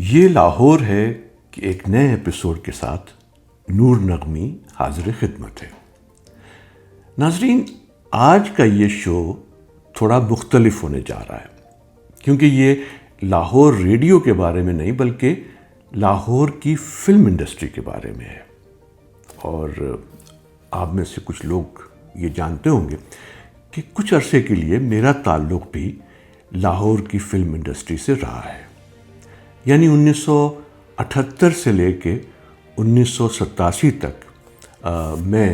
یہ لاہور ہے کہ ایک نئے ایپیسوڈ کے ساتھ نور نغمی حاضر خدمت ہے۔ ناظرین، آج کا یہ شو تھوڑا مختلف ہونے جا رہا ہے، کیونکہ یہ لاہور ریڈیو کے بارے میں نہیں بلکہ لاہور کی فلم انڈسٹری کے بارے میں ہے۔ اور آپ میں سے کچھ لوگ یہ جانتے ہوں گے کہ کچھ عرصے کے لیے میرا تعلق بھی لاہور کی فلم انڈسٹری سے رہا ہے، یعنی 1978 سے لے کے 1987 تک میں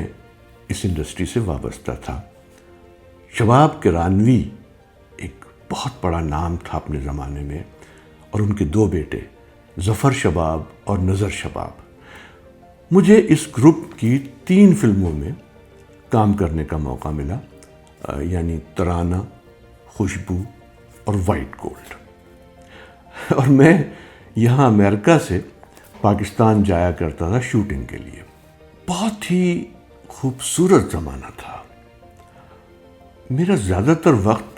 اس انڈسٹری سے وابستہ تھا۔ شباب کرانوی ایک بہت بڑا نام تھا اپنے زمانے میں، اور ان کے دو بیٹے ظفر شباب اور نظر شباب۔ مجھے اس گروپ کی 3 فلموں میں کام کرنے کا موقع ملا، یعنی ترانہ، خوشبو اور وائٹ گولڈ۔ اور میں یہاں امریکہ سے پاکستان جایا کرتا تھا شوٹنگ کے لیے۔ بہت ہی خوبصورت زمانہ تھا۔ میرا زیادہ تر وقت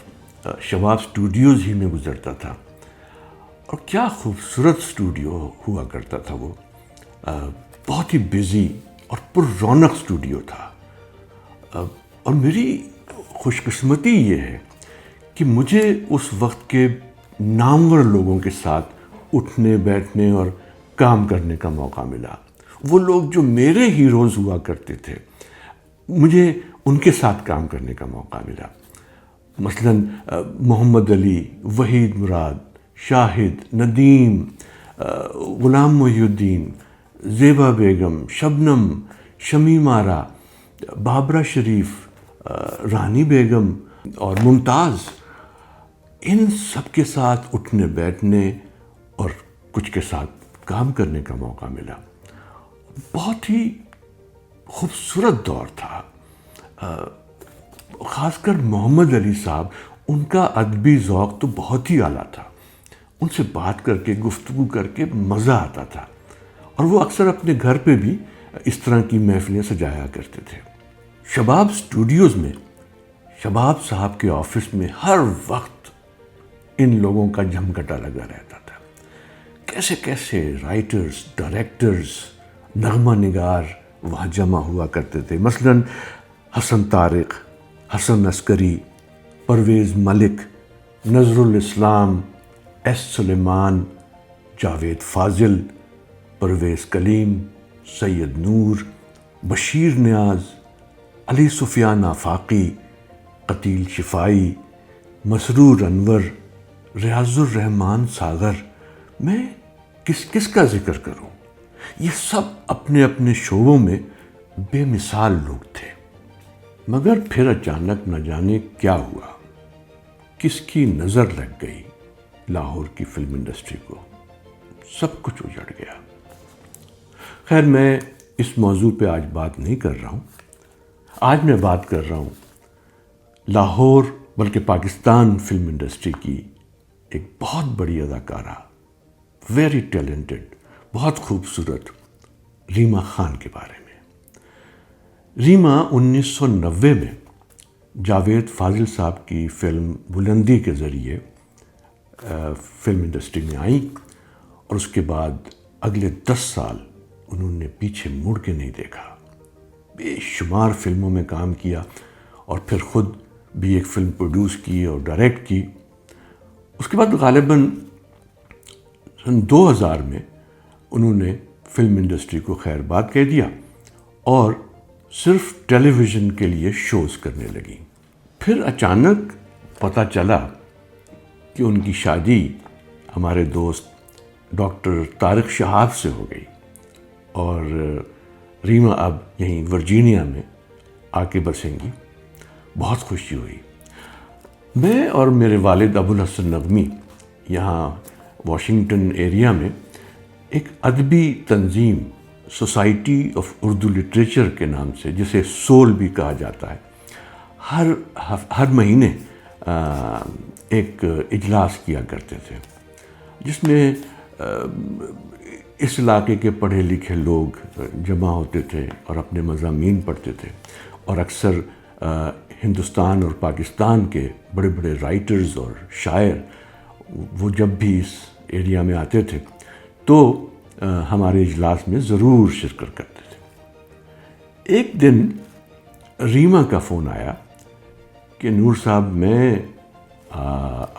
شباب اسٹوڈیوز ہی میں گزرتا تھا، اور کیا خوبصورت اسٹوڈیو ہوا کرتا تھا وہ۔ بہت ہی بزی اور پر رونق اسٹوڈیو تھا، اور میری خوش قسمتی یہ ہے کہ مجھے اس وقت کے نامور لوگوں کے ساتھ اٹھنے بیٹھنے اور کام کرنے کا موقع ملا۔ وہ لوگ جو میرے ہیروز ہوا کرتے تھے، مجھے ان کے ساتھ کام کرنے کا موقع ملا۔ مثلاً محمد علی، وحید مراد، شاہد، ندیم، غلام محی الدین، زیبا بیگم، شبنم، شمیم آرا، بابرہ شریف، رانی بیگم اور ممتاز، ان سب کے ساتھ اٹھنے بیٹھنے اور کچھ کے ساتھ کام کرنے کا موقع ملا۔ بہت ہی خوبصورت دور تھا۔ خاص کر محمد علی صاحب، ان کا ادبی ذوق تو بہت ہی اعلیٰ تھا۔ ان سے بات کر کے، گفتگو کر کے مزہ آتا تھا، اور وہ اکثر اپنے گھر پہ بھی اس طرح کی محفلیں سجایا کرتے تھے۔ شباب اسٹوڈیوز میں، شباب صاحب کے آفس میں ہر وقت ان لوگوں کا جھمگٹا لگا رہتا تھا۔ کیسے کیسے رائٹرز، ڈائریکٹرز، نغمہ نگار وہاں جمع ہوا کرتے تھے۔ مثلاً حسن طارق، حسن عسکری، پرویز ملک، نظر الاسلام، ایس سلیمان، جاوید فاضل، پرویز کلیم، سید نور، بشیر نیاز، علی سفیان آفاقی، قتیل شفائی، مسرور انور، ریاض الرحمان ساغر۔ میں کس کا ذکر کروں؟ یہ سب اپنے اپنے شعبوں میں بے مثال لوگ تھے۔ مگر پھر اچانک نہ جانے کیا ہوا، کس کی نظر لگ گئی لاہور کی فلم انڈسٹری کو، سب کچھ اجڑ گیا۔ خیر، میں اس موضوع پہ آج بات نہیں کر رہا ہوں۔ آج میں بات کر رہا ہوں لاہور بلکہ پاکستان فلم انڈسٹری کی ایک بہت بڑی اداکارہ، ویری ٹیلنٹڈ، بہت خوبصورت ریما خان کے بارے میں۔ ریما 1990 میں جاوید فاضل صاحب کی فلم بلندی کے ذریعے فلم انڈسٹری میں آئیں، اور اس کے بعد اگلے 10 سال انہوں نے پیچھے مڑ کے نہیں دیکھا۔ بے شمار فلموں میں کام کیا، اور پھر خود بھی ایک فلم پروڈیوس کی اور ڈائریکٹ کی۔ اس کے بعد غالباً سن 2000 میں انہوں نے فلم انڈسٹری کو خیر بات کہہ دیا، اور صرف ٹیلی ویژن کے لیے شوز کرنے لگیں۔ پھر اچانک پتہ چلا کہ ان کی شادی ہمارے دوست ڈاکٹر طارق شہاب سے ہو گئی، اور ریما اب یہیں ورجینیا میں آ کے بسیں گی۔ بہت خوشی ہوئی۔ میں اور میرے والد ابوالحسن نغمی یہاں واشنگٹن ایریا میں ایک ادبی تنظیم، سوسائٹی آف اردو لٹریچر کے نام سے، جسے سول بھی کہا جاتا ہے، ہر مہینے ایک اجلاس کیا کرتے تھے، جس میں اس علاقے کے پڑھے لکھے لوگ جمع ہوتے تھے اور اپنے مضامین پڑھتے تھے، اور اکثر ہندوستان اور پاکستان کے بڑے بڑے رائٹرز اور شاعر وہ جب بھی اس ایریا میں آتے تھے تو ہمارے اجلاس میں ضرور شرکت کرتے تھے۔ ایک دن ریما کا فون آیا کہ نور صاحب میں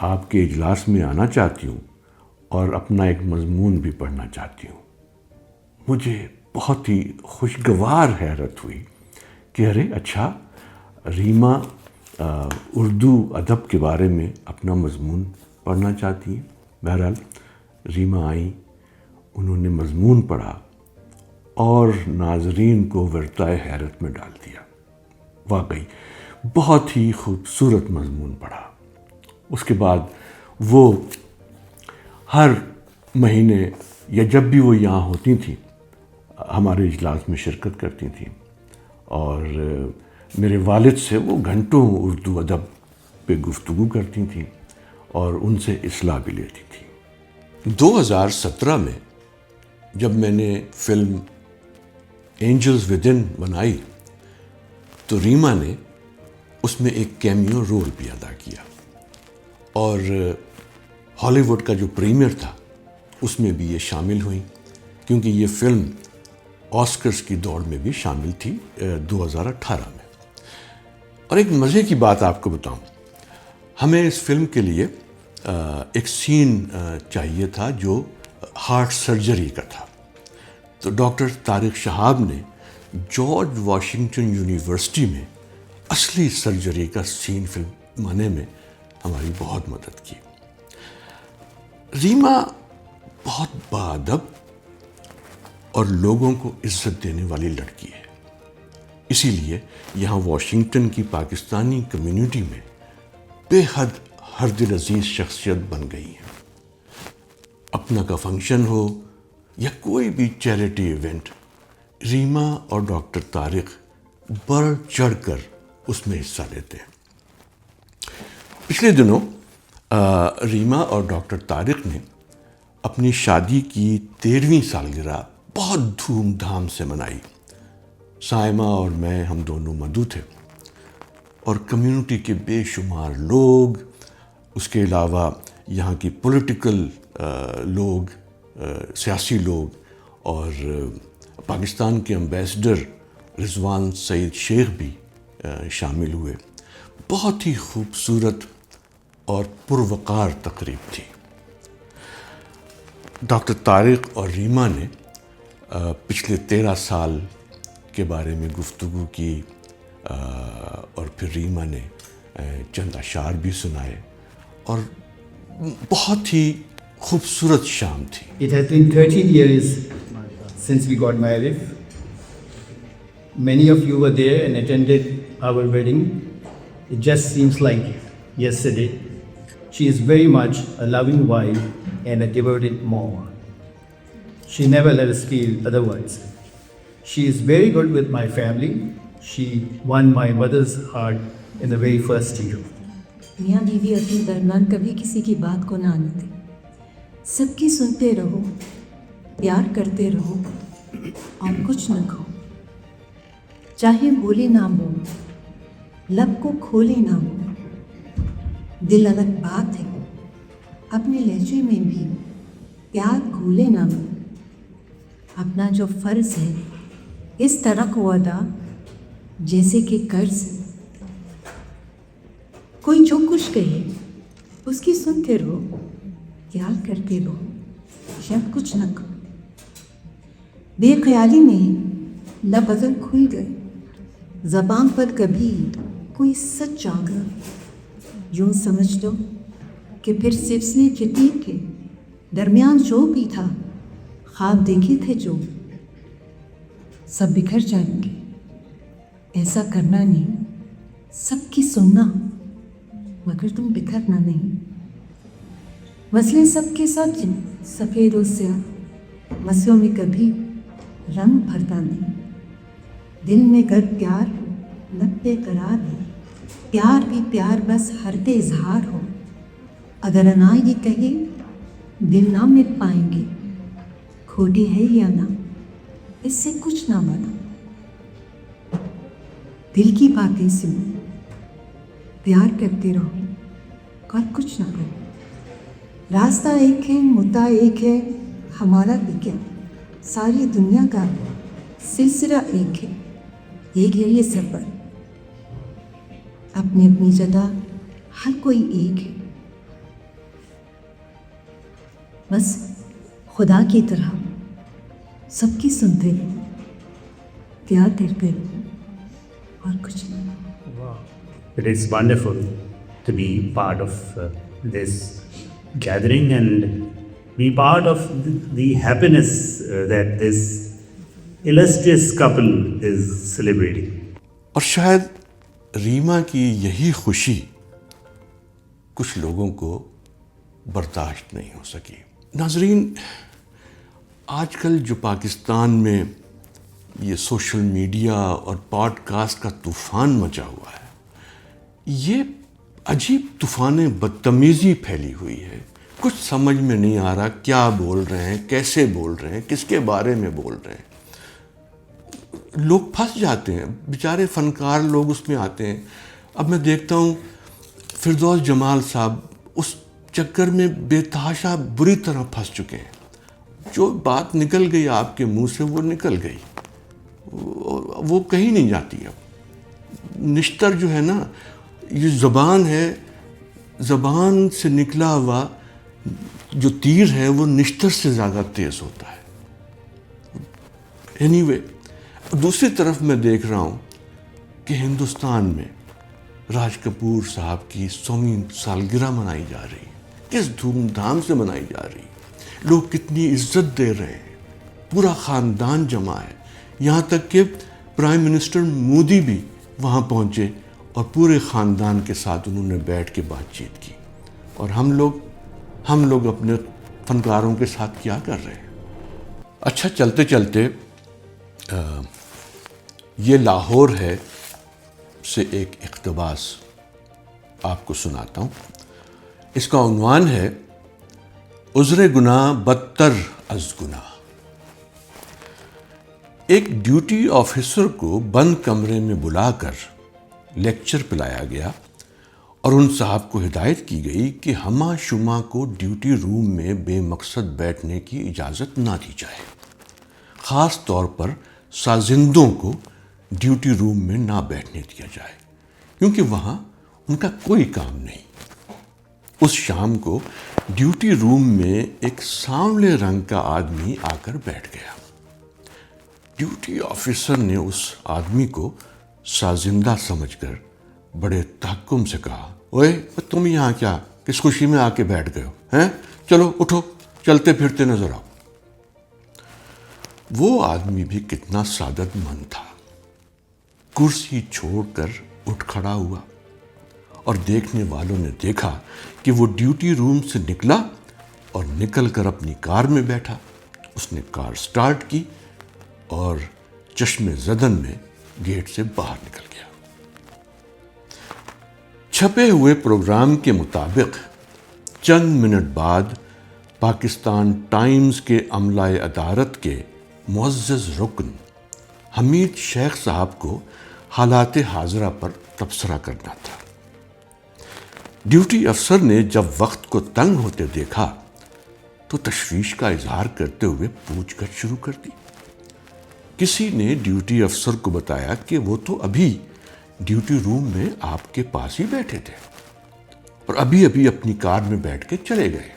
آپ کے اجلاس میں آنا چاہتی ہوں اور اپنا ایک مضمون بھی پڑھنا چاہتی ہوں۔ مجھے بہت ہی خوشگوار حیرت ہوئی کہ ارے اچھا، ریما اردو ادب کے بارے میں اپنا مضمون پڑھنا چاہتی ہیں۔ بہرحال ریما آئیں، انہوں نے مضمون پڑھا اور ناظرین کو ورطۂ حیرت میں ڈال دیا۔ واقعی بہت ہی خوبصورت مضمون پڑھا۔ اس کے بعد وہ ہر مہینے یا جب بھی وہ یہاں ہوتی تھیں ہمارے اجلاس میں شرکت کرتی تھیں، اور میرے والد سے وہ گھنٹوں اردو ادب پہ گفتگو کرتی تھیں اور ان سے اصلاح بھی لیتی تھیں۔ 2017 میں جب میں نے فلم اینجلز ود ان بنائی تو ریما نے اس میں ایک کیمیو رول بھی ادا کیا، اور ہالی ووڈ کا جو پریمیئر تھا اس میں بھی یہ شامل ہوئیں، کیونکہ یہ فلم آسکرز کی دوڑ میں بھی شامل تھی 2018 میں۔ اور ایک مزے کی بات آپ کو بتاؤں، ہمیں اس فلم کے لیے ایک سین چاہیے تھا جو ہارٹ سرجری کا تھا، تو ڈاکٹر طارق شہاب نے جارج واشنگٹن یونیورسٹی میں اصلی سرجری کا سین فلم بنانے میں ہماری بہت مدد کی۔ ریما بہت باادب اور لوگوں کو عزت دینے والی لڑکی ہے، اسی لیے یہاں واشنگٹن کی پاکستانی کمیونٹی میں بے حد ہر دل عزیز شخصیت بن گئی ہیں۔ اپنا کا فنکشن ہو یا کوئی بھی چیریٹی ایونٹ، ریما اور ڈاکٹر طارق بڑھ چڑھ کر اس میں حصہ لیتے ہیں۔ پچھلے دنوں ریما اور ڈاکٹر طارق نے اپنی شادی کی 13ویں سالگرہ بہت دھوم دھام سے منائی۔ سائمہ اور میں، ہم دونوں مدعو تھے، اور کمیونٹی کے بے شمار لوگ، اس کے علاوہ یہاں کی پولیٹیکل لوگ، سیاسی لوگ، اور پاکستان کے امبیسڈر رضوان سعید شیخ بھی شامل ہوئے۔ بہت ہی خوبصورت اور پروقار تقریب تھی۔ ڈاکٹر طارق اور ریما نے پچھلے 13 سال کے بارے میں گفتگو کی، اور پھر ریما نے چند اشعار بھی سنائے، اور بہت ہی خوبصورت شام تھی۔ It has been 13 years since we got married. Many of you were there and attended our wedding. It just seems like yesterday. She is very much a loving wife and a devoted mom. She never let us feel otherwise. She is very good with my family. She won my mother's heart in the very first year. میاں بیوی اپنے درمیان کبھی کسی کی بات کو نہ آنے دیں، سب کی سنتے رہو، پیار کرتے رہو اور کچھ نہ کھو، چاہے بولے نہ بول، لب کو کھولے نہ بول، دل الگ بات ہے، اپنے لہجے میں بھی پیار کھولے نہ بول، اپنا جو فرض ہے اس طرح کو ادا جیسے کہ قرض ہے، کوئی جو کچھ کہے اس کی سنتے رہو، خیال کرتے رہو، شاید کچھ نہ کہو، بے خیالی میں لب اگر کھل گئے، زبان پر کبھی کوئی سچ آ گیا، یوں سمجھ لو کہ پھر سلسلے جدید کے درمیان جو بھی تھا، خواب دیکھے تھے جو، سب بکھر جائیں گے۔ ایسا کرنا نہیں، سب کی سننا مگر تم بکھرنا نہیں۔ مسئلے سب کے ساتھ سفید و سیاہ، مسئلوں میں کبھی رنگ بھرتا نہیں۔ دل میں گر پیار ہو، لب پہ قرار ہو، پیار بھی پیار بس حرف اظہار ہو، اگر انا یہ کہے دل نہ مل پائیں گے، کھوٹی ہے یا نہ اس سے کچھ نہ بنا۔ دل کی باتیں سنو، پیار کرتے رہو اور کچھ نہ کرو، راستہ ایک ہے، مدعا ایک ہے، ہمارا بھی کیا، ساری دنیا کا سلسلہ ایک ہے، ایک ہے یہ سفر، اپنی اپنی جگہ ہر کوئی ایک ہے، بس خدا کی طرح سب کی سنتے رہو، پیار کرتے رہو، اور کچھ نہیں۔ It is wonderful to be part of this gathering and be part of the happiness that this illustrious couple is celebrating. اور شاید ریما کی یہی خوشی کچھ لوگوں کو برداشت نہیں ہو سکی۔ ناظرین، آج کل جو پاکستان میں یہ سوشل میڈیا اور پوڈ کاسٹ کا طوفان مچا ہوا ہے، یہ عجیب طوفان بدتمیزی پھیلی ہوئی ہے۔ کچھ سمجھ میں نہیں آ رہا کیا بول رہے ہیں، کیسے بول رہے ہیں، کس کے بارے میں بول رہے ہیں۔ لوگ پھنس جاتے ہیں، بیچارے فنکار لوگ اس میں آتے ہیں۔ اب میں دیکھتا ہوں فردوس جمال صاحب اس چکر میں بے تحاشا بری طرح پھنس چکے ہیں۔ جو بات نکل گئی آپ کے منہ سے وہ نکل گئی، وہ کہیں نہیں جاتی۔ اب نشتر جو ہے نا، یہ زبان ہے، زبان سے نکلا ہوا جو تیر ہے وہ نشتر سے زیادہ تیز ہوتا ہے۔ اینی وے، دوسری طرف میں دیکھ رہا ہوں کہ ہندوستان میں راج کپور صاحب کی 100ویں سالگرہ منائی جا رہی ہے، کس دھوم دھام سے منائی جا رہی ہے، لوگ کتنی عزت دے رہے ہیں، پورا خاندان جمع ہے، یہاں تک کہ پرائم منسٹر مودی بھی وہاں پہنچے اور پورے خاندان کے ساتھ انہوں نے بیٹھ کے بات چیت کی۔ اور ہم لوگ اپنے فنکاروں کے ساتھ کیا کر رہے ہیں؟ اچھا، چلتے چلتے یہ لاہور ہے سے ایک اقتباس آپ کو سناتا ہوں۔ اس کا عنوان ہے عذر گناہ بدتر از گناہ۔ ایک ڈیوٹی آفیسر کو بند کمرے میں بلا کر لیکچر پلایا گیا اور ان صاحب کو ہدایت کی گئی کہ ہمہ شمہ کو ڈیوٹی روم میں بے مقصد بیٹھنے کی اجازت نہ دی جائے، خاص طور پر سازندوں کو ڈیوٹی روم میں نہ بیٹھنے دیا جائے، کیونکہ وہاں ان کا کوئی کام نہیں۔ اس شام کو ڈیوٹی روم میں ایک سانولے رنگ کا آدمی آ کر بیٹھ گیا۔ ڈیوٹی آفیسر نے اس آدمی کو سازندہ سمجھ کر بڑے تحکم سے کہا، اوئے تم یہاں کیا کس خوشی میں آ کے بیٹھ گئے ہو؟ ہیں، چلو اٹھو، چلتے پھرتے نظر آؤ۔ وہ آدمی بھی کتنا سعادت مند تھا، کرسی چھوڑ کر اٹھ کھڑا ہوا، اور دیکھنے والوں نے دیکھا کہ وہ ڈیوٹی روم سے نکلا اور نکل کر اپنی کار میں بیٹھا۔ اس نے کار سٹارٹ کی اور چشم زدن میں گیٹ سے باہر نکل گیا۔ چھپے ہوئے پروگرام کے مطابق چند منٹ بعد پاکستان ٹائمز کے عملہ ادارت کے معزز رکن حمید شیخ صاحب کو حالات حاضرہ پر تبصرہ کرنا تھا۔ ڈیوٹی افسر نے جب وقت کو تنگ ہوتے دیکھا تو تشویش کا اظہار کرتے ہوئے پوچھ گچھ شروع کر دی۔ کسی نے ڈیوٹی افسر کو بتایا کہ وہ تو ابھی ڈیوٹی روم میں آپ کے پاس ہی بیٹھے تھے اور ابھی اپنی کار میں بیٹھ کے چلے گئے۔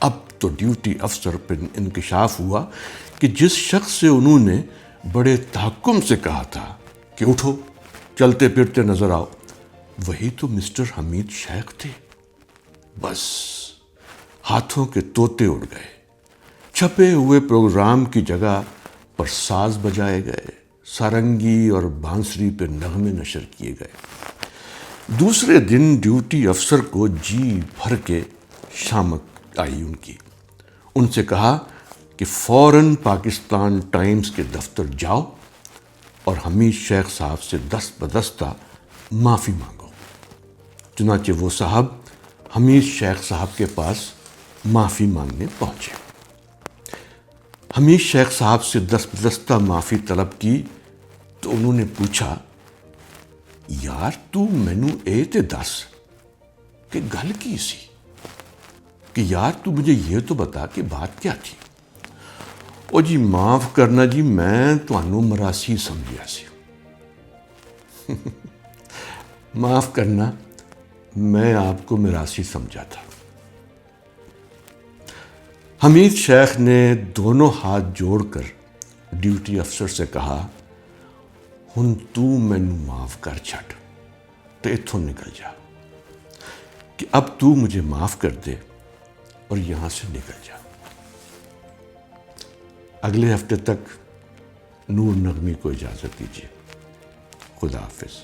اب تو ڈیوٹی افسر پر انکشاف ہوا کہ جس شخص سے انہوں نے بڑے تحکم سے کہا تھا کہ اٹھو، چلتے پھرتے نظر آؤ، وہی تو مسٹر حمید شیخ تھے۔ بس ہاتھوں کے طوطے اڑ گئے، چھپے ہوئے پروگرام کی جگہ پر ساز بجائے گئے، سارنگی اور بانسری پہ نغمے نشر کیے گئے۔ دوسرے دن ڈیوٹی افسر کو جی بھر کے شامت آئی ان کی۔ ان سے کہا کہ فوراً پاکستان ٹائمز کے دفتر جاؤ اور حمید شیخ صاحب سے دست بدستہ معافی مانگو۔ چنانچہ وہ صاحب حمید شیخ صاحب کے پاس معافی مانگنے پہنچے۔ حمید شیخ صاحب سے دست بدستہ معافی طلب کی تو انہوں نے پوچھا، یار تو مینو اے تے دس کہ گل کی سی؟ کہ یار تو مجھے یہ تو بتا کہ بات کیا تھی. او جی معاف کرنا جی, میں تانوں مراسی سمجھیا سی. معاف کرنا, میں آپ کو مراسی سمجھا تھا. حمید شیخ نے دونوں ہاتھ جوڑ کر ڈیوٹی افسر سے کہا, ہن تو مینوں معاف کر چھڈ تے اتھوں نکل جا, کہ اب تو مجھے معاف کر دے اور یہاں سے نکل جا. اگلے ہفتے تک نور نغمی کو اجازت دیجیے. خدا حافظ.